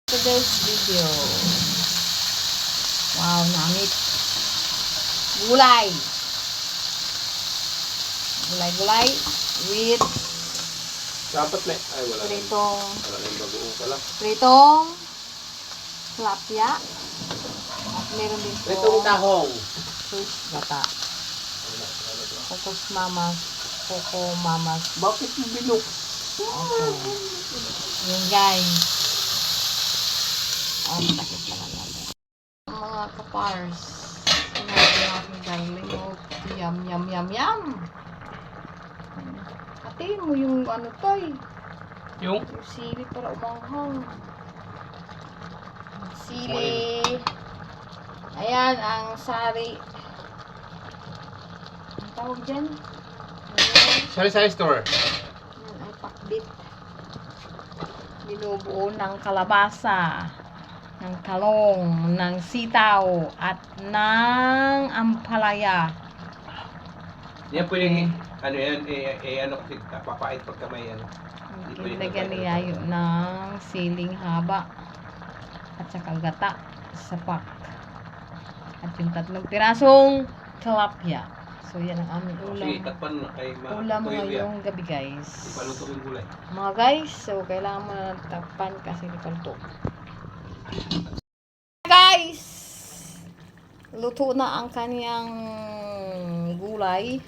Today's video. Wow, namit. Gulay. Gulay-gulay with Dapat na. Ay, wala na. pritong Wala na yung bagoong pala. tilapia. At meron din Pritong tahong. fish bata. Coco mamas. Bakit mo binok? Okay. Yan guys. Takip pa lang natin. Mga kapars. Sinabi ng aking darling. Yum, yum, yum, yum. Hatiin mo yung ano toy. Yung? Yung sili para umanghang. Sili. Ayan, ang sari. Ang tawag dyan? Ayan. Sari-sari store. Ayan, ay pakbit. Binubuo ng kalabasa, ng talong, ng sitaw, at ng ampalaya. Yan pwedeng, ano yan, ano kasi papait pagka may ano. Kinilagyan niya yung ng siling haba at saka gata sa pak. At yung 3 pirasong tilapia. So yan ang aming ulam. Kasi takpan ay Ulam ngayong gabi guys. Ipaluto yung gulay. Mga guys, so kailangan mo na takpan kasi ipalto. Guys! Luto na ang kaniyang gulay.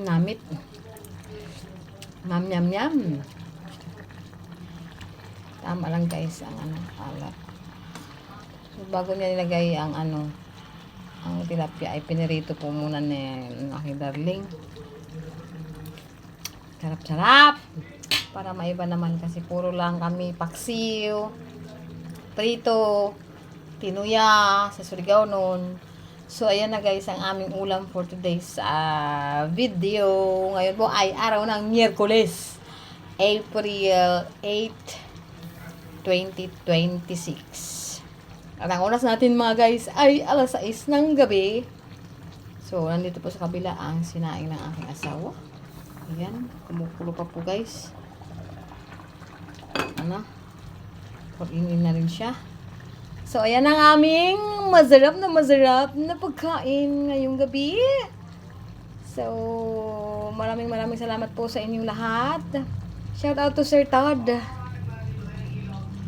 Namit. Yum, yum, yum. Tama lang guys ang alat. So, bago niya nilagay ang ang tilapia ay pinirito po muna ni aking darling. Sarap-sarap. Para maiba naman kasi puro lang kami paksiw, prito, tinuya, sa Surigao noon. So, ayan na guys ang aming ulam for today's video. Ngayon po ay araw ng Miyerkules, April 8, 2026. At ang oras natin mga guys ay alas 6 ng gabi. So, nandito po sa kabila ang sinaing ng aking asawa. Ayan, kumukulo pa po guys. Pag-ingin na rin siya. So, ayan ang aming masarap na pagkain ngayong gabi. So, maraming salamat po sa inyong lahat. Shout out to Sir Todd.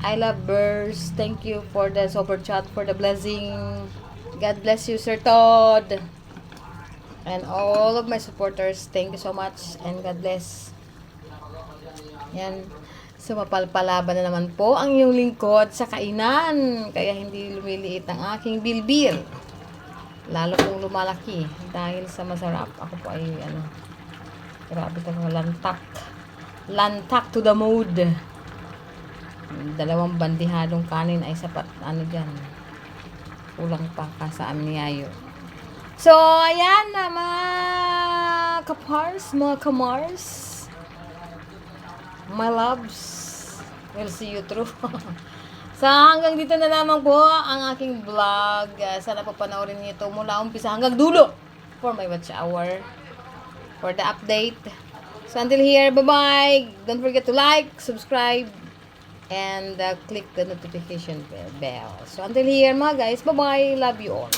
I love birds. Thank you for the super chat, for the blessing. God bless you, Sir Todd. And all of my supporters, thank you so much. And God bless. Yan. So, mapalpalaban na naman po ang iyong lingkod sa kainan. Kaya hindi lumiliit ang aking bilbil. Lalo pong lumalaki. Dahil sa masarap. Ako po ay, grabe talaga, lantak. Lantak to the mood. 2 bandihadong kanin ay sapat, dyan. Kulang pa ka sa amin ni Ayo. So, ayan na mga kapars, mga kamars. My loves, we'll see you through. So, hanggang dito na lamang po ang aking vlog. Sana po panoorin niyo ito mula umpisa hanggang dulo for my watch hour, for the update. So, until here, bye-bye. Don't forget to like, subscribe, and click the notification bell. So, until here, mga guys, bye-bye. Love you all.